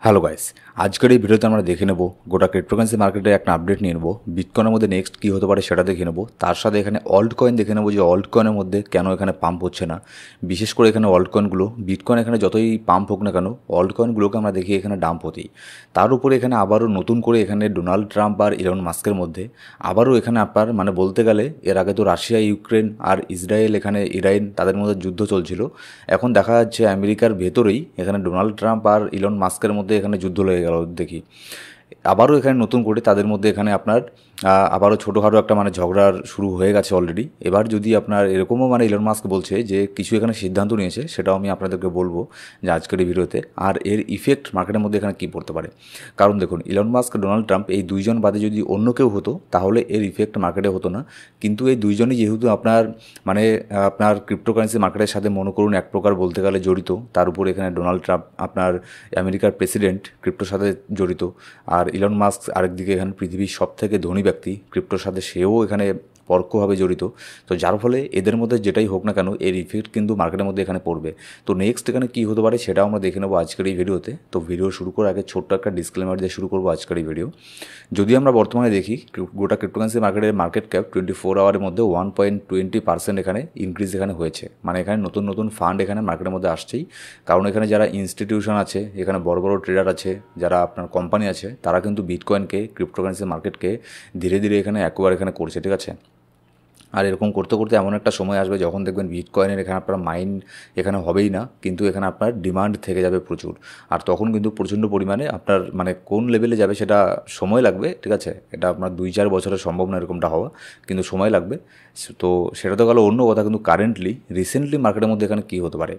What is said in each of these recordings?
Hello guys, আজকের এই ভিডিওতে আমরা দেখে নেব গোটা ক্রিপ্টোকারেন্সি মার্কেটের একটা আপডেট নিয়ে নেব। বিটকয়েনের মধ্যে নেক্সট কী হতে পারে সেটা দেখে নেব। তার সাথে এখানে অল্ট কয়েন দেখে নেব যে অল্ট কয়েনের মধ্যে কেন এখানে পাম্প হচ্ছে না। বিশেষ করে এখানে অল্ট কয়েনগুলো, বিটকয়েন এখানে যতই পাম্প হোক না কেন, অল্ট কয়েনগুলোকে আমরা দেখি এখানে ডাম্প হতেই। তার উপরে এখানে আবারও নতুন করে এখানে ডোনাল্ড ট্রাম্প আর ইলন মাস্কের মধ্যে আবারও এখানে আপনার বলতে গেলে এর আগে তো রাশিয়া ইউক্রেন আর ইসরায়েল এখানে ইরান তাদের মধ্যে যুদ্ধ চলছিল। এখন দেখা যাচ্ছে আমেরিকার ভেতরেই এখানে ডোনাল্ড ট্রাম্প আর ইলন মাস্কের মধ্যে এখানে যুদ্ধ লেগে গেল দেখি। আবারও এখানে নতুন করে তাদের মধ্যে এখানে আপনার আবারও ছোটোখাটো একটা ঝগড়ার শুরু হয়ে গেছে অলরেডি। এবার যদি আপনার এরকমও ইলন মাস্ক বলছে যে কিছু এখানে সিদ্ধান্ত নিয়েছে, সেটাও আমি আপনাদেরকে বলবো যে আজকের এই ভিডিওতে। আর এর ইফেক্ট মার্কেটের মধ্যে এখানে কী পড়তে পারে। কারণ দেখুন, ইলন মাস্ক ডোনাল্ড ট্রাম্প এই দুইজন বাদে যদি অন্য কেউ হতো তাহলে এর ইফেক্ট মার্কেটে হতো না। কিন্তু এই দুইজনই যেহেতু আপনার ক্রিপ্টোকারেন্সি মার্কেটের সাথে মনে করুন এক প্রকার বলতে গেলে জড়িত, তার উপর এখানে ডোনাল্ড ট্রাম্প আপনার আমেরিকার প্রেসিডেন্ট ক্রিপ্টোর সাথে জড়িত, আর ইলন মাস্ক আরেকদিকে এখানে পৃথিবীর সবথেকে ধনী ব্যক্তি ক্রিপ্টোর সাথে সেও এখানে পরোক্ষভাবে জড়িত। তো যার ফলে এদের মধ্যে যেটাই হোক না কেন এর ইফেক্ট কিন্তু মার্কেটের মধ্যে এখানে পড়বে। তো নেক্সট এখানে কী হতে পারে সেটাও আমরা দেখে নেবো আজকের এই ভিডিওতে। তো ভিডিও শুরু করার আগে ছোট্ট একটা ডিসক্লেমার দিয়ে শুরু করবো আজকের এই ভিডিও। যদি আমরা বর্তমানে দেখি গোটা ক্রিপ্টোকারেন্সি মার্কেটের মার্কেট ক্যাপ 24 আওয়ারের মধ্যে 1.20% এখানে ইনক্রিজ এখানে হয়েছে। এখানে নতুন নতুন ফান্ড এখানে মার্কেটের মধ্যে আসছেই। কারণ এখানে যারা ইনস্টিটিউশন আছে, এখানে বড় বড় ট্রেডার আছে, যারা আপনার কোম্পানি আছে, তারা কিন্তু বিটকয়েনকে ক্রিপ্টোকারেন্সি মার্কেটকে ধীরে ধীরে এখানে অ্যাকোয়ার এখানে করছে, ঠিক আছে। আর এরকম করতে করতে এমন একটা সময় আসবে যখন দেখবেন বিটকয়েনের এখানে আপনার মাইন্ড এখানে হবেই না, কিন্তু এখানে আপনার ডিমান্ড থেকে যাবে প্রচুর। আর তখন কিন্তু প্রচণ্ড পরিমাণে আপনার কোন লেভেলে যাবে সেটা সময় লাগবে, ঠিক আছে। এটা আপনার 2-4 বছরের সম্ভব না এরকমটা হওয়া, কিন্তু সময় লাগবে। তো সেটা তো গেল অন্য কথা। কিন্তু রিসেন্টলি মার্কেটের মধ্যে এখানে কী হতে পারে।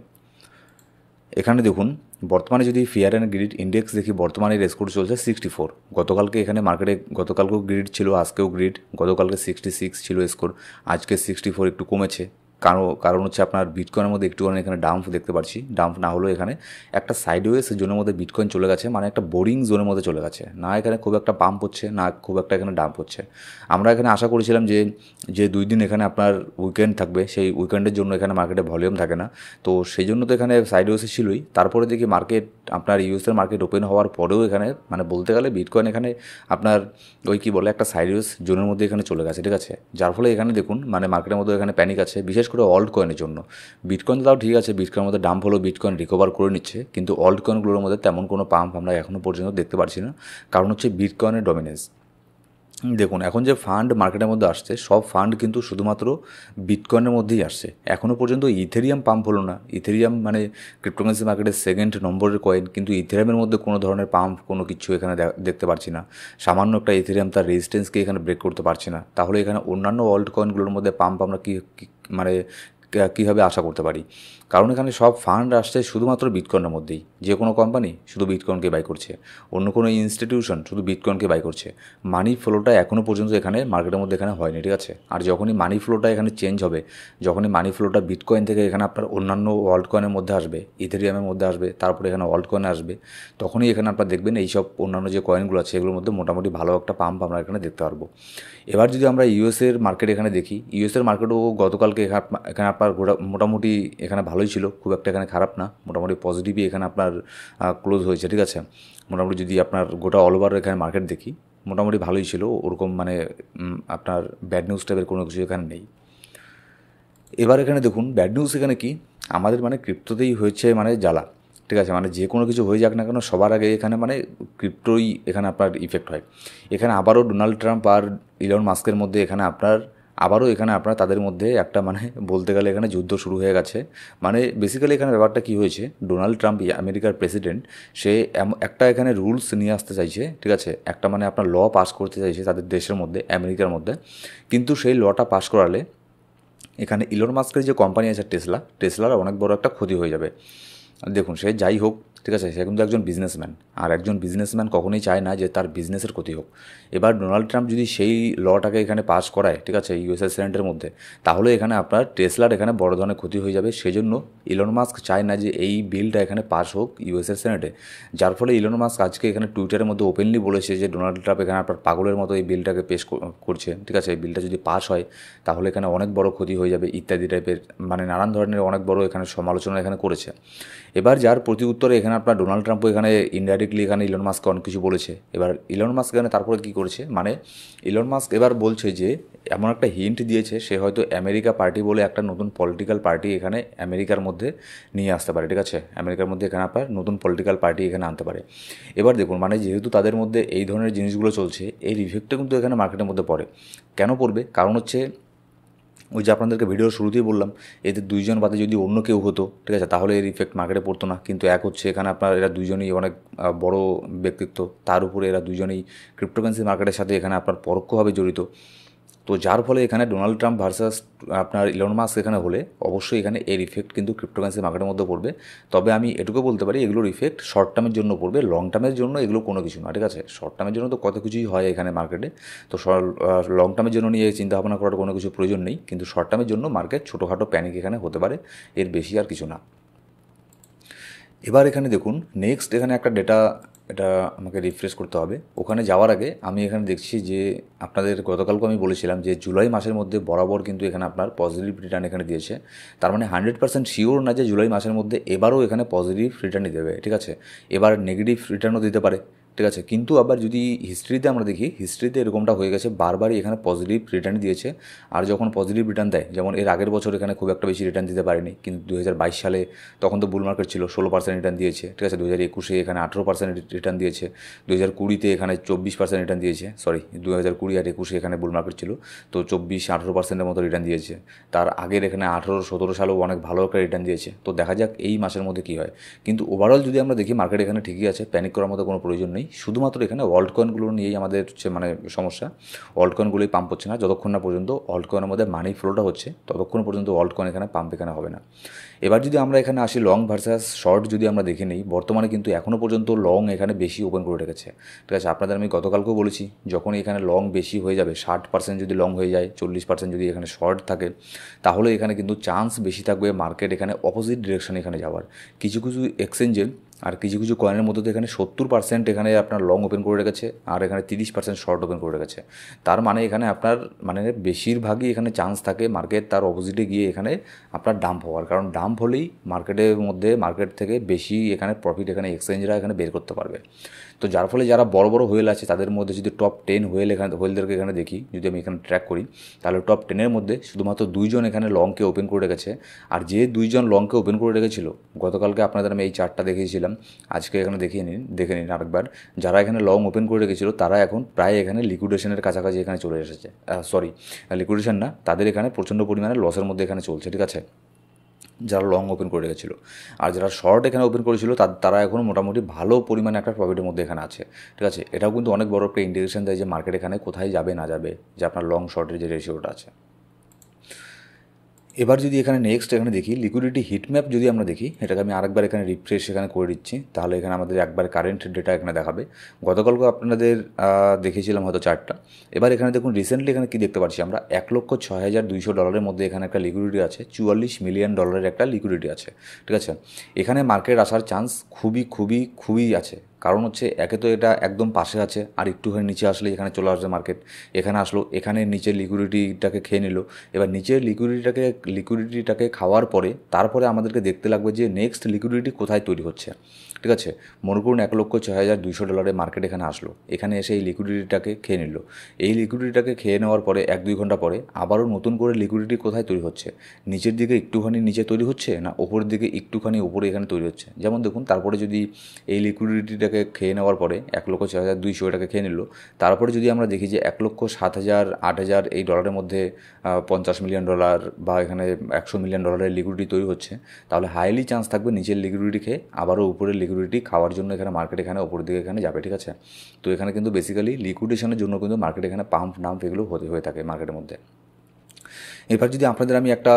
এখানে দেখুন, বর্তমানে যদি ফিয়ার অ্যান্ড গ্রিড ইন্ডেক্স দেখি, বর্তমানে স্কোর চলছে 64। গতকালকে এখানে মার্কেটে গতকালকেও গ্রিড ছিল, আজকেও গ্রিড। গতকালকে 66 ছিল স্কোর, আজকে 64 একটু কমেছে। কারণ হচ্ছে আপনার বিটকয়েনের মধ্যে একটুখানি এখানে ডাম্প দেখতে পাচ্ছি। ডাম্প না হলেও এখানে একটা সাইডওয়েজ জোনের মধ্যে বিটকয়েন চলে গেছে, একটা বোরিং জোনের মধ্যে চলে গেছে। না এখানে খুব একটা পাম্প হচ্ছে, না খুব একটা এখানে ডাম্প হচ্ছে। আমরা এখানে আশা করেছিলাম যে 2 দিন এখানে আপনার উইকেন্ড থাকবে, সেই উইকেন্ডের জন্য এখানে মার্কেটে ভলিউম থাকে না। তো সেই জন্য তো এখানে সাইডওয়েজে ছিলই। তারপরে দেখি মার্কেট আপনার ইউএসের মার্কেট ওপেন হওয়ার পরেও এখানে বলতে গেলে বিটকয়েন এখানে আপনার ওই কী বলে একটা সাইডওয়েজ জোনের মধ্যে এখানে চলে গেছে, ঠিক আছে। যার ফলে এখানে দেখুন মার্কেটের মধ্যে এখানে প্যানিক আছে, বিশেষ করে অল্ট কয়েনের জন্য। বিটকয়েন তাও ঠিক আছে, বিটকয়েনের মধ্যে ডাম্প হলো, বিটকয়েন রিকভার করে নিচ্ছে, কিন্তু অল্ট কয়েনগুলোর মধ্যে তেমন কোনো পাম্প আমরা এখনও পর্যন্ত দেখতে পাচ্ছি না। কারণ হচ্ছে বিটকয়েনের ডমিনেন্স। দেখুন, এখন যে ফান্ড মার্কেটের মধ্যে আসছে, সব ফান্ড কিন্তু শুধুমাত্র বিটকয়েনের মধ্যেই আসছে। এখনও পর্যন্ত ইথেরিয়াম পাম্প হলো না। ইথেরিয়াম ক্রিপ্টোকারেন্সি মার্কেটের সেকেন্ড নম্বরের কয়েন, কিন্তু ইথেরিয়ামের মধ্যে কোনো ধরনের পাম্প কোনো কিছু এখানে দেখতে পাচ্ছি না। সামান্য একটা ইথেরিয়াম তার রেজিস্ট্যান্সকে এখানে ব্রেক করতে পারছে না। তাহলে এখানে অন্যান্য অল্ট কয়েনগুলোর মধ্যে পাম্প আমরা কীভাবে আশা করতে পারি। কারণ এখানে সব ফান্ড আসছে শুধুমাত্র বিটকয়েনের মধ্যেই। যে কোনো কোম্পানি শুধু বিটকয়েনকে বাই করছে, অন্য কোনো ইনস্টিটিউশন শুধু বিটকয়েনকে বাই করছে। মানি ফ্লোটা এখনও পর্যন্ত এখানে মার্কেটের মধ্যে এখানে হয়নি, ঠিক আছে। আর যখনই মানি ফ্লোটা এখানে চেঞ্জ হবে, যখনই মানি ফ্লোটা বিটকয়েন থেকে এখানে আপনার অন্যান্য অল্ট কয়েনের মধ্যে আসবে, ইথেরিয়ামের মধ্যে আসবে, তারপরে এখানে অল্ট কয়েনে আসবে, তখনই এখানে আপনার দেখবেন এইসব অন্যান্য যে কয়েনগুলো আছে এগুলোর মধ্যে মোটামুটি ভালো একটা পাম্প আমরা এখানে দেখতে পারবো। এবার যদি আমরা ইউএসের মার্কেট এখানে দেখি, ইউএসের মার্কেটও গতকালকে এখানে আপনার মোটামুটি এখানে ভালোই ছিল, খুব একটা এখানে খারাপ না, মোটামুটি পজিটিভই এখানে আপনার ক্লোজ হয়েছে, ঠিক আছে। মোটামুটি যদি আপনার গোটা অল ওভার এখানে মার্কেট দেখি, মোটামুটি ভালোই ছিল, ওরকম আপনার ব্যাড নিউজ টাইপের কোনো কিছু এখানে নেই। এবার এখানে দেখুন ব্যাড নিউজ এখানে কি, আমাদের ক্রিপ্টোতেই হয়েছে জ্বালা, ঠিক আছে। যে কোনো কিছু হয়ে যাক না কেন, সবার আগে এখানে ক্রিপ্টোই এখানে আপনার ইফেক্ট হয়। এখানে আবারও ডোনাল্ড ট্রাম্প আর ইলন মাস্কের মধ্যে এখানে আপনার তাদের মধ্যে একটা বলতে গেলে এখানে যুদ্ধ শুরু হয়ে গেছে। বেসিক্যালি এখানে ব্যাপারটা কী হয়েছে, ডোনাল্ড ট্রাম্প আমেরিকার প্রেসিডেন্ট, সে একটা এখানে রুলস নিয়ে আসতে চাইছে, ঠিক আছে। একটা আপনার ল পাস করতে চাইছে তাদের দেশের মধ্যে, আমেরিকার মধ্যে। কিন্তু সেই লটা পাস করালে এখানে ইলন মাস্কের যে কোম্পানি আছে টেসলার অনেক বড় একটা ক্ষতি হয়ে যাবে। দেখুন, সে যাই হোক, ঠিক আছে, সে কিন্তু একজন বিজনেসম্যান, আর একজন বিজনেসম্যান কখনোই চায় না যে তার বিজনেসের ক্ষতি হোক। এবার ডোনাল্ড ট্রাম্প যদি সেই লটাকে এখানে পাস করায়, ঠিক আছে, ইউএসএ সেনেটের মধ্যে, তাহলে এখানে আপনার টেসলার এখানে বড় ধরনের ক্ষতি হয়ে যাবে। সেজন্য ইলন মাস্ক চায় না যে এই বিলটা এখানে পাস হোক ইউএসএ সেনেটে। যার ফলে ইলন মাস্ক আজকে এখানে টুইটারের মধ্যে ওপেনলি বলেছে যে ডোনাল্ড ট্রাম্প এখানে আপনার পাগলের মতো এই বিলটাকে পেশ করছে, ঠিক আছে। এই বিলটা যদি পাস হয় তাহলে এখানে অনেক বড় ক্ষতি হয়ে যাবে ইত্যাদি টাইপের নানান ধরনের অনেক বড় এখানে সমালোচনা এখানে করেছে। এবার যার প্রতি উত্তরে এখানে এখানে আপনার ডোনাল্ড ট্রাম্পও এখানে ইনডাইরেক্টলি এখানে ইলন মাস্ককে অনেক কিছু বলেছে। এবার ইলন মাস্ক এখানে তারপরে কী করেছে, মানে ইলন মাস্ক এবার বলছে যে এমন একটা হিন্ট দিয়েছে সে হয়তো আমেরিকা পার্টি বলে একটা নতুন পলিটিক্যাল পার্টি এখানে আমেরিকার মধ্যে নিয়ে আসতে পারে, ঠিক আছে, আমেরিকার মধ্যে এখানে আপনার নতুন পলিটিক্যাল পার্টি এখানে আনতে পারে। এবার দেখুন, মানে যেহেতু তাদের মধ্যে এই ধরনের জিনিসগুলো চলছে, এর ইফেক্টটা কিন্তু এখানে মার্কেটের মধ্যে পড়ে। কেন পড়বে? কারণ হচ্ছে ওই যে আপনাদেরকে ভিডিওর শুরুতেই বললাম, এদের দুইজন বাদে যদি অন্য কেউ হতো, ঠিক আছে, তাহলে এর ইফেক্ট মার্কেটে পড়তো না। কিন্তু এক হচ্ছে এখানে আপনার এরা দুইজনই অনেক বড় ব্যক্তিত্ব, তার উপরে এরা দুইজনেই ক্রিপ্টোকারেন্সি মার্কেটের সাথে এখানে আপনার পরোক্ষভাবে জড়িত। তো যার ফলে এখানে ডোনাল্ড ট্রাম্প ভার্সাস আপনার ইলন মাস্ক এখানে হলে অবশ্যই এখানে এর ইফেক্ট কিন্তু ক্রিপ্টোকারেন্সি মার্কেটের মধ্যে পড়বে। তবে আমি এটুকু বলতে পারি, এগুলোর ইফেক্ট শর্ট টার্মের জন্য পড়বে, লং টার্মের জন্য এগুলো কোনো কিছু না, ঠিক আছে। শর্ট টার্মের জন্য তো কত কিছুই হয় এখানে মার্কেটে, তো লং টার্মের জন্য নিয়ে চিন্তা ভাবনা করার কোনো কিছু প্রয়োজন নেই। কিন্তু শর্ট টার্মের জন্য মার্কেট ছোটোখাটো প্যানিক এখানে হতে পারে, এর বেশি আর কিছু না। এবার এখানে দেখুন, নেক্সট এখানে একটা ডেটা, এটা আমাকে রিফ্রেশ করতে হবে। ওখানে যাওয়ার আগে আমি এখানে দেখছি যে আপনাদের গতকালকে আমি বলেছিলাম যে জুলাই মাসের মধ্যে বরাবর কিন্তু এখানে আপনার পজিটিভ রিটার্ন এখানে দিয়েছে। তার মানে 100% শিওর না যে জুলাই মাসের মধ্যে এবারও এখানে পজিটিভ রিটার্নই দেবে, ঠিক আছে। এবার নেগেটিভ রিটার্নও দিতে পারে, ঠিক আছে। কিন্তু আবার যদি হিস্ট্রিতে আমরা দেখি, হিস্ট্রিতে এরকমটা হয়ে গেছে, বারবারই এখানে পজিটিভ রিটার্ন দিয়েছে। আর যখন পজিটিভ রিটার্ন দেয়, যেমন এর আগের বছর এখানে খুব একটা বেশি রিটার্ন দিতে পারেনি, কিন্তু 2022 সালে তখন তো বুল মার্কেট ছিল, 16% রিটার্ন দিয়েছে, ঠিক আছে। 2021 এখানে 18% রিটার্ন দিয়েছে, 2020 এখানে 24% রিটার্ন দিয়েছে, সরি 2020 আর 21 এখানে বুল মার্কেট ছিল, তো 24-18%-এর মতো রিটার্ন দিয়েছে। তার আগের এখানে 18-17 সালেও অনেক ভালো একটা রিটার্ন দিয়েছে। তো দেখা যাক এই মাসের মধ্যে কী হয়। কিন্তু ওভারঅল যদি আমরা দেখি, মার্কেট এখানে ঠিকই আছে, প্যানিক করার মতো কোনো প্রয়োজন নেই। শুধুমাত্র এখানে অল্ট কয়েনগুলো নিয়েই আমাদের হচ্ছে মানে সমস্যা, অল্ট কয়েনগুলোই পাম্প হচ্ছে না। যতক্ষণ না পর্যন্ত অল্ট কয়েনের মধ্যে মানি ফ্লোটা হচ্ছে, ততক্ষণ পর্যন্ত অল্ট কয়েন এখানে পাম্প এখানে হবে না। এবার যদি আমরা এখানে আসি লং ভার্সাস শর্ট, যদি আমরা দেখে নিই, বর্তমানে কিন্তু এখনও পর্যন্ত লং এখানে বেশি ওপেন করে রেখেছে, ঠিক আছে। আপনাদের আমি গতকালকেও বলেছি, যখন এখানে লং বেশি হয়ে যাবে, 60% যদি লং হয়ে যায়, 40% যদি এখানে শর্ট থাকে, তাহলে এখানে কিন্তু চান্স বেশি থাকবে মার্কেট এখানে অপোজিট ডিরেকশানে এখানে যাওয়ার। কিছু কিছু এক্সচেঞ্জে আর কিছু কিছু কয়েনের মধ্যে তো এখানে 70% এখানে আপনার লং ওপেন করে রেখেছে, আর এখানে 30% শর্ট ওপেন করে রেখেছে। তার মানে এখানে আপনার মানে বেশিরভাগই এখানে চান্স থাকে মার্কেট তার অপোজিটে গিয়ে এখানে আপনার ডাম্প হওয়ার, কারণ ডাম্প হলেই মার্কেটের মধ্যে মার্কেট থেকে বেশি এখানে প্রফিট এখানে এক্সচেঞ্জরা এখানে বের করতে পারবে। তো যার ফলে যারা বড় বড় হোয়েল আছে, তাদের মধ্যে যদি টপ 10 হোয়েলদেরকে এখানে দেখি, যদি আমি এখানে ট্র্যাক করি, তাহলে টপ 10-এর মধ্যে শুধুমাত্র 2জন এখানে লংকে ওপেন করে রেখেছে। আর যে 2জন লংকে ওপেন করে রেখেছিল, গতকালকে আপনাদের আমি এই চার্টটা দেখিয়েছিলাম, আজকে এখানে দেখে নিন আরেকবার, যারা এখানে লং ওপেন করে রেখেছিল তারা এখন প্রায় এখানে লিকুইডেশনের কাছাকাছি এখানে চলে এসেছে, সরি লিকুইডেশন না, তাদের এখানে প্রচণ্ড পরিমাণে লসের মধ্যে এখানে চলছে, ঠিক আছে, যারা লং ওপেন করে রেখেছিলো। আর যারা শর্ট এখানে ওপেন করেছিল তারা এখন মোটামুটি ভালো পরিমাণে একটা প্রফিটের মধ্যে এখানে আছে, ঠিক আছে। এটাও কিন্তু অনেক বড় একটা ইন্ডিকেশন দেয় যে মার্কেট এখানে কোথায় যাবে না যাবে, যে আপনার লং শর্টের যে রেশিওটা আছে। এবার যদি এখানে নেক্সট এখানে দেখি লিকুইডিটি হিটম্যাপ, যদি আমরা দেখি, এটাকে আমি আরেকবার এখানে রিফ্রেশ এখানে করে দিচ্ছি, তাহলে এখানে আমাদের একবার কারেন্ট ডেটা এখানে দেখাবে। গতকালকে আপনাদের দেখিয়েছিলাম হয়তো চার্টটা। এবার এখানে দেখুন রিসেন্টলি এখানে কি দেখতে পাচ্ছি আমরা, $1,06,200 মধ্যে এখানে একটা লিকুইডিটি আছে, $44 মিলিয়ন একটা লিকুইডিটি আছে, ঠিক আছে। এখানে মার্কেট আসার চান্স খুবই খুবই খুবই আছে, কারণ হচ্ছে একে তো এটা একদম পাশে আছে, আর একটুখানি নিচে আসলে এখানে চলে আসবে মার্কেট, এখানে আসলো, এখানে নিচের লিকুইডিটিটাকে খেয়ে নিল। এবার নিচের লিকুইডিটিটাকে খাওয়ার পরে তারপরে আমাদেরকে দেখতে লাগবে যে নেক্সট লিকুইডিটি কোথায় তৈরি হচ্ছে, ঠিক আছে। মনে করুন $1,06,200 মার্কেট এখানে আসলো, এখানে এসে এই লিকুইডিটিটাকে খেয়ে নিল। এই লিকুইডিটিটাকে খেয়ে নেওয়ার পরে 1-2 ঘন্টা পরে আবারও নতুন করে লিকুইডিটি কোথায় তৈরি হচ্ছে, নিচের দিকে একটুখানি নিচে তৈরি হচ্ছে, না ওপরের দিকে একটুখানি উপরে এখানে তৈরি হচ্ছে। যেমন দেখুন, তারপরে যদি এই লিকুইডিটিটাকে খেয়ে নেওয়ার পরে $1,06,200 এটাকে খেয়ে নিল, তারপরে যদি আমরা দেখি যে $1,07,000 $8,000 এই ডলারের মধ্যে $50 মিলিয়ন বা এখানে $100 মিলিয়ন লিকুইডিটি তৈরি হচ্ছে, তাহলে হাইলি চান্স থাকবে নিচের লিকুইডিটি খেয়ে আবারও উপরের লিকুইডিটি খাওয়ার জন্য এখানে মার্কেট এখানে উপরের দিকে এখানে যাবে, ঠিক আছে। তো এখানে কিন্তু বেসিক্যালি লিকুইডেশনের জন্য কিন্তু মার্কেট এখানে পাম্প ডাম্প এগুলো হয়ে থাকে মার্কেটের মধ্যে। এবার যদি আপনাদের আমি একটা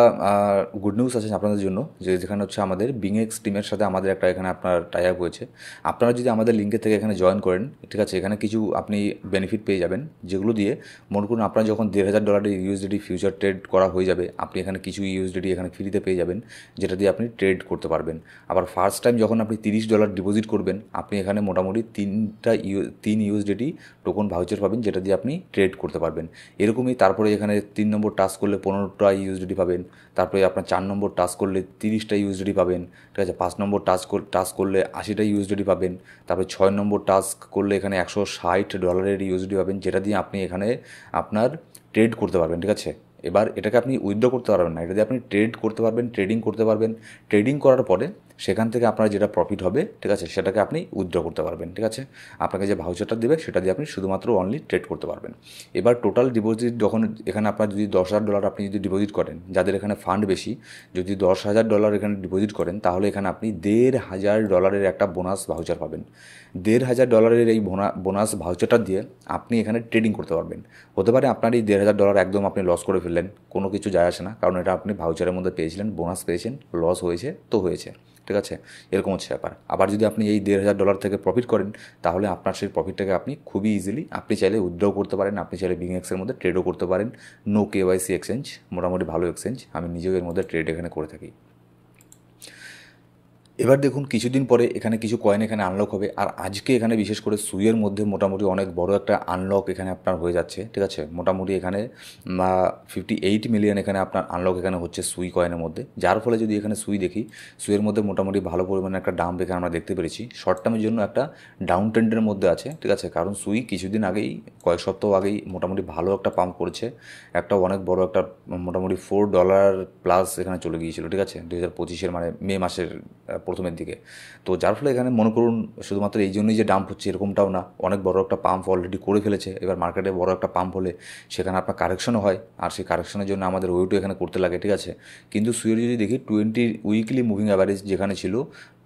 গুড নিউজ আছে আপনাদের জন্য, যে যেখানে হচ্ছে আমাদের বিংএক্স টিমের সাথে আমাদের একটা এখানে আপনার টাই আপ হয়েছে। আপনারা যদি আমাদের লিঙ্কের থেকে এখানে জয়েন করেন, ঠিক আছে, এখানে কিছু আপনি বেনিফিট পেয়ে যাবেন, যেগুলো দিয়ে মনে করুন আপনার যখন $1,000 ইউএসডিটি ফিউচার ট্রেড করা হয়ে যাবে, আপনি এখানে কিছু ইউএসডিটি এখানে ফ্রিতে পেয়ে যাবেন, যেটা দিয়ে আপনি ট্রেড করতে পারবেন। আবার ফার্স্ট টাইম যখন আপনি $30 ডিপোজিট করবেন, আপনি এখানে মোটামুটি 3 ইউএসডিটি টোকন ভাউচার পাবেন, যেটা দিয়ে আপনি ট্রেড করতে পারবেন। এরকমই তারপরে এখানে 3 নম্বর টাস্ক করলে 15টা ইউএসডিটি পাবেন। তারপরে আপনার 4 নম্বর টাচ করলে 30টা ইউএসডিটি পাবেন, ঠিক আছে। 5 নম্বর টাচ করলে 80টা ইউএসডিটি পাবেন। তারপরে 6 নম্বর টাচ করলে এখানে $160 ইউএসডি পাবেন, যেটা দিয়ে আপনি এখানে আপনার ট্রেড করতে পারবেন, ঠিক আছে। এবার এটাকে আপনি উইথড্র করতে পারবেন না, এটা দিয়ে আপনি ট্রেড করতে পারবেন, ট্রেডিং করতে পারবেন। ট্রেডিং করার পরে সেখান থেকে আপনার যেটা প্রফিট হবে, ঠিক আছে, সেটাকে আপনি উইথড্র করতে পারবেন, ঠিক আছে। আপনাকে যে ভাউচারটা দেবে সেটা দিয়ে আপনি শুধুমাত্র অনলি ট্রেড করতে পারবেন। এবার টোটাল ডিপোজিট যখন এখানে আপনার যদি $10,000 আপনি যদি ডিপোজিট করেন, যাদের এখানে ফান্ড বেশি, যদি $10,000 এখানে ডিপোজিট করেন, তাহলে এখানে আপনি $1,500 একটা বোনাস ভাউচার পাবেন। $1,500 এই বোনাস ভাউচারটা দিয়ে আপনি এখানে ট্রেডিং করতে পারবেন। হতে পারে আপনার এই $1,500 একদম আপনি লস করে ফেললেন, কোনো কিছু যায় আসে না, কারণ এটা আপনি ভাউচারের মধ্যে পেয়েছিলেন, বোনাস পেয়েছেন, লস হয়েছে তো হয়েছে, ঠিক আছে। এরকম হচ্ছে ব্যাপার। আবার যদি আপনি এই $1,500 থেকে প্রফিট করেন, তাহলে আপনার সেই প্রফিটটাকে আপনি খুবই ইজিলি আপনি চাইলে উইথড্রও করতে পারেন, আপনি চাইলে বিংএক্সের মধ্যে ট্রেডও করতে পারেন। নো কেওয়াইসি এক্সচেঞ্জ, মোটামুটি ভালো এক্সচেঞ্জ, আমি নিজেও এর মধ্যে ট্রেড এখানে করে থাকি। এবার দেখুন কিছুদিন পরে এখানে কিছু কয়েন এখানে আনলক হবে, আর আজকে এখানে বিশেষ করে সুইয়ের মধ্যে মোটামুটি অনেক বড় একটা আনলক এখানে আপনার হয়ে যাচ্ছে, ঠিক আছে। মোটামুটি এখানে 58 মিলিয়ন এখানে আপনার আনলক এখানে হচ্ছে সুই কয়েনের মধ্যে, যার ফলে যদি এখানে সুই দেখি, সুইয়ের মধ্যে মোটামুটি ভালো পরিমাণে একটা ডাম্প এখানে আমরা দেখতে পেরেছি। শর্ট টার্মের জন্য একটা ডাউন ট্রেন্ডের মধ্যে আছে, ঠিক আছে, কারণ সুই কিছুদিন আগেই, কয়েক সপ্তাহ আগেই মোটামুটি ভালো একটা পাম্প করেছে, একটা অনেক বড় একটা মোটামুটি $4 প্লাস এখানে চলে গিয়েছিল, ঠিক আছে, 2025-এর মানে মে মাসের প্রথমের দিকে। তো যার ফলে এখানে মনে করুন শুধুমাত্র এই জন্যই যে ডাম্প হচ্ছে এরকমটাও না, অনেক বড় একটা পাম্প অলরেডি করে ফেলেছে। এবার মার্কেটে বড় একটা পাম্প হলে সেখানে আপনার কারেকশনও হয়, আর সেই কারেকশনের জন্য আমাদের ওয়েটও এখানে করতে লাগে, ঠিক আছে। কিন্তু সুইয়ের যদি দেখি 20 উইকলি মুভিং অ্যাভারেজ যেখানে ছিল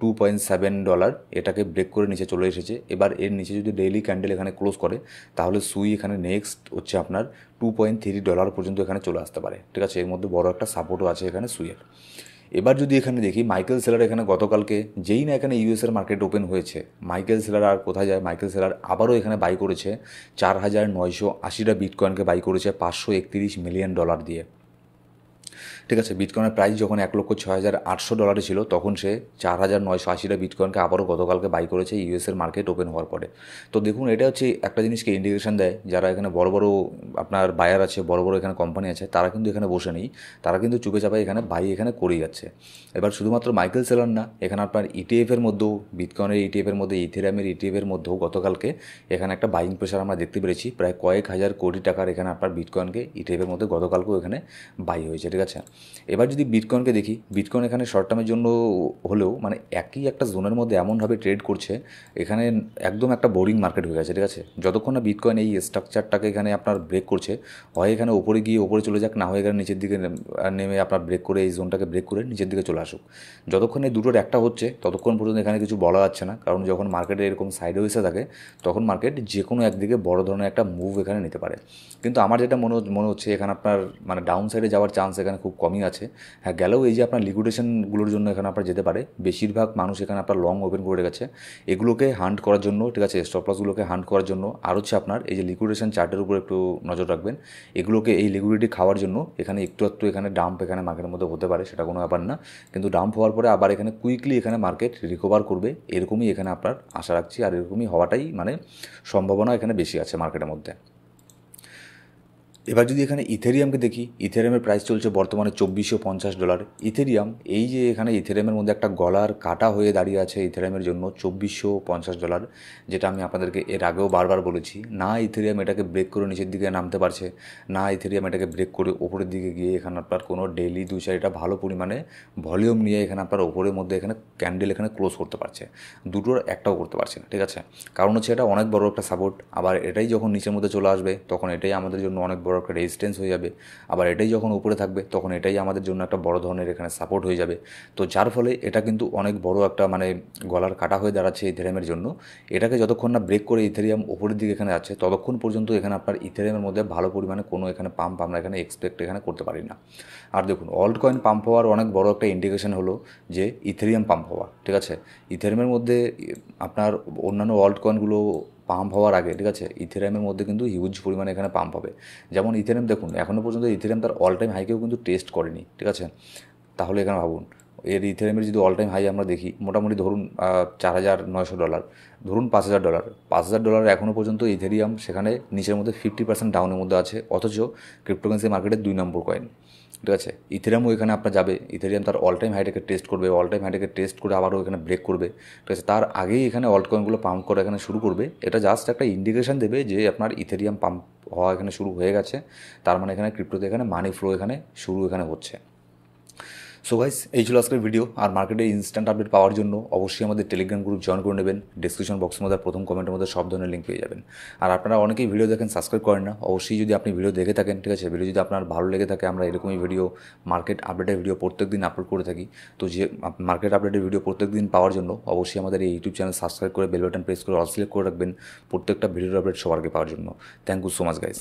$2.7, এটাকে ব্রেক করে নিচে চলে এসেছে। এবার এর নিচে যদি ডেইলি ক্যান্ডেল এখানে ক্লোজ করে, তাহলে সুই এখানে নেক্সট হচ্ছে আপনার $2.3 পর্যন্ত এখানে চলে আসতে পারে, ঠিক আছে। এর মধ্যে বড় একটা সাপোর্টও আছে এখানে সুইয়ের। এবার যদি এখানে দেখি মাইকেল সেলার এখানে গতকালকে যেই না এখানে ইউএসের মার্কেট ওপেন হয়েছে, মাইকেল সেলার আর কোথায় যায়, মাইকেল সেলার আবারও এখানে বাই করেছে 4,980টা বিটকয়েনকে বাই করেছে $531 মিলিয়ন দিয়ে, ঠিক আছে। বিটকয়েনের প্রাইস যখন $1,06,800 ছিল, তখন সে 4,980টা বিটকয়েনকে আবারও গতকালকে বাই করেছে ইউএসের মার্কেট ওপেন হওয়ার পরে। তো দেখুন এটা হচ্ছে একটা জিনিসকে ইন্ডিকেশন দেয়, যারা এখানে বড় বড় আপনার বায়ার আছে, বড় বড় এখানে কোম্পানি আছে, তারা কিন্তু এখানে বসে নেই, তারা কিন্তু চুপে চাপায় এখানে বাই এখানে করেই যাচ্ছে। এবার শুধুমাত্র মাইকেল সেলার না, এখানে আপনার ইটিএফের মধ্যেও, বিটকয়েনের ইটিএফের মধ্যে, ইথেরিয়ামের ইটিএফের মধ্যেও গতকালকে এখানে একটা বাইং প্রেশার আমরা দেখতে পেরেছি। প্রায় কয়েক হাজার কোটি টাকার এখানে আপনার বিটকয়েনকে ইটিএফের মধ্যে গতকালকেও এখানে বাই হয়েছে, ঠিক আছে। এবার যদি বিটকয়েনকে দেখি, বিটকয়েন এখানে শর্ট টার্মের জন্য হলেও মানে একই একটা জোনের মধ্যে এমনভাবে ট্রেড করছে, এখানে একদম একটা বোরিং মার্কেট হয়ে গেছে, ঠিক আছে। যতক্ষণ না বিটকয়েন এই স্ট্রাকচারটাকে এখানে আপনার ব্রেক করছে, হয় এখানে ওপরে গিয়ে ওপরে চলে যাক, না হয় এখানে নিচের দিকে নেমে আপনার ব্রেক করে এই জোনটাকে ব্রেক করে নিচের দিকে চলে আসুক। যতক্ষণ এই দুটোর একটা হচ্ছে ততক্ষণ পর্যন্ত এখানে কিছু বলা যাচ্ছে না, কারণ যখন মার্কেটে এরকম সাইডে এসে থাকে, তখন মার্কেট যে কোনো একদিকে বড় ধরনের একটা মুভ এখানে নিতে পারে। কিন্তু আমার যেটা মনে হচ্ছে এখানে আপনার মানে ডাউন সাইডে যাওয়ার চান্স এখানে খুব কমই আছে। হ্যাঁ, গেলেও এই যে আপনার লিকুইডেশনগুলোর জন্য এখানে আপনার যেতে পারে, বেশিরভাগ মানুষ এখানে আপনার লং ওপেন করে রেখেছে এগুলোকে হান্ট করার জন্য, ঠিক আছে, স্টপ লসগুলোকে হান্ট করার জন্য। আর হচ্ছে আপনার এই যে লিকুইডেশন চার্টের উপর একটু নজর রাখবেন, এগুলোকে এই লিকুইডিটি খাওয়ার জন্য এখানে একটু এখানে ডাম্প এখানে মার্কেটের মধ্যে হতে পারে, সেটা কোনো ব্যাপার না। কিন্তু ডাম্প হওয়ার পরে আবার এখানে কুইকলি এখানে মার্কেট রিকভার করবে, এরকমই এখানে আপনার আশা রাখছি, আর এরকমই হওয়াটাই মানে সম্ভাবনা এখানে বেশি আছে মার্কেটের মধ্যে। এবার যদি এখানে ইথেরিয়ামকে দেখি, ইথেরিয়ামের প্রাইস চলছে বর্তমানে $2,450। ইথেরিয়াম এই যে এখানে ইথেরিয়ামের মধ্যে একটা গলার কাটা হয়ে দাঁড়িয়ে আছে ইথেরিয়ামের জন্য $2,450, যেটা আমি আপনাদেরকে এর আগেও বারবার বলেছি। না ইথেরিয়াম এটাকে ব্রেক করে নিচের দিকে নামতে পারছে, না ইথেরিয়াম এটাকে ব্রেক করে ওপরের দিকে গিয়ে এখানে আপনার কোনো ডেইলি 2-4টা ভালো পরিমাণে ভলিউম নিয়ে এখানে আপনার ওপরের মধ্যে এখানে ক্যান্ডেল এখানে ক্লোজ করতে পারছে, দুটোর একটাও করতে পারছে না, ঠিক আছে। কারণ হচ্ছে এটা অনেক বড় একটা সাপোর্ট, আবার এটাই যখন নিচের মধ্যে চলে আসবে তখন এটাই আমাদের জন্য অনেক বড় একটা রেজিস্ট্যান্স হয়ে যাবে, আবার এটাই যখন উপরে থাকবে তখন এটাই আমাদের জন্য একটা বড় ধরনের এখানে সাপোর্ট হয়ে যাবে। তো যার ফলে এটা কিন্তু অনেক বড় একটা মানে গলার কাটা হয়ে দাঁড়াচ্ছে ইথেরিয়ামের জন্য। এটাকে যতক্ষণ না ব্রেক করে ইথেরিয়াম উপরের দিকে এখানে যাচ্ছে, ততক্ষণ পর্যন্ত এখানে আপনার ইথেরিয়ামের মধ্যে ভালো পরিমাণে কোনো এখানে পাম্প আমরা এখানে এক্সপেক্ট এখানে করতে পারি না। আর দেখুন অল্ট কয়েন পাম্প হওয়ার অনেক বড় একটা ইন্ডিকেশন হলো যে ইথেরিয়াম পাম্প হওয়া, ঠিক আছে। ইথেরিয়ামের মধ্যে আপনার অন্যান্য অল্ট কয়েনগুলো পাম্প হওয়ার আগে, ঠিক আছে, ইথেরিয়ামের মধ্যে কিন্তু হিউজ পরিমাণে এখানে পাম্প হবে। যেমন ইথেরিয়াম দেখুন এখনও পর্যন্ত ইথেরিয়াম তার অল টাইম হাইকেও কিন্তু টেস্ট করেনি, ঠিক আছে। তাহলে এখানে ভাবুন এর ইথেরিয়ামের যদি অল টাইম হাই আমরা দেখি, মোটামুটি ধরুন $4,900, ধরুন $5,000, $5,000 এখনও পর্যন্ত ইথেরিয়াম সেখানে নিচের মধ্যে 50% ডাউনের মধ্যে আছে, অথচ ক্রিপ্টোকারেন্সি মার্কেটের 2 নম্বর কয়েন। ঠিক আছে। ইথেরিয়ামও এখানে আপনার যাবে, ইথেরিয়াম তার অল টাইম হাইটাকে টেস্ট করবে, অল টাইম হাইটাকে টেস্ট করে আবারও এখানে ব্রেক করবে। ঠিক আছে, তার আগেই এখানে অল্ট কয়েনগুলো পাম্প করা এখানে শুরু করবে। এটা জাস্ট একটা ইন্ডিকেশন দেবে যে আপনার ইথেরিয়াম পাম্প হওয়া এখানে শুরু হয়ে গেছে, তার মানে এখানে ক্রিপ্টোতে এখানে মানি ফ্লো এখানে শুরু এখানে হচ্ছে। সো গাইস, এই ছিল আজকের ভিডিও। আর মার্কেটের ইনস্ট্যান্ট আপডেট পাওয়ার জন্য অবশ্যই আমাদের টেলিগ্রাম গ্রুপ জয়েন করে নেবেন। ডিসক্রিপশন বক্সের মধ্যে প্রথম কমেন্টের মধ্যে সব ধরনের লিঙ্ক পেয়ে যাবেন। আর আপনারা অনেকেই ভিডিও দেখেন, সাবস্ক্রাইব করেন না। অবশ্যই যদি আপনি ভিডিও দেখে থাকেন, ঠিক আছে, ভিডিও যদি আপনার ভালো লেগে থাকে, আমরা এরকমই ভিডিও, মার্কেট আপডেটের ভিডিও প্রত্যেক দিন আপলোড করে থাকি। তো যে মার্কেট আপডেটের ভিডিও প্রত্যেক দিন পাওয়ার জন্য অবশ্যই আমাদের এই ইউটিউব চ্যানেল সাবস্ক্রাইব করে বেল বাটন প্রেস করে অল সিলেক্ট করে রাখবেন প্রত্যেকটা ভিডিওর আপডেট সবার আগে পাওয়ার জন্য। Thank you so much guys.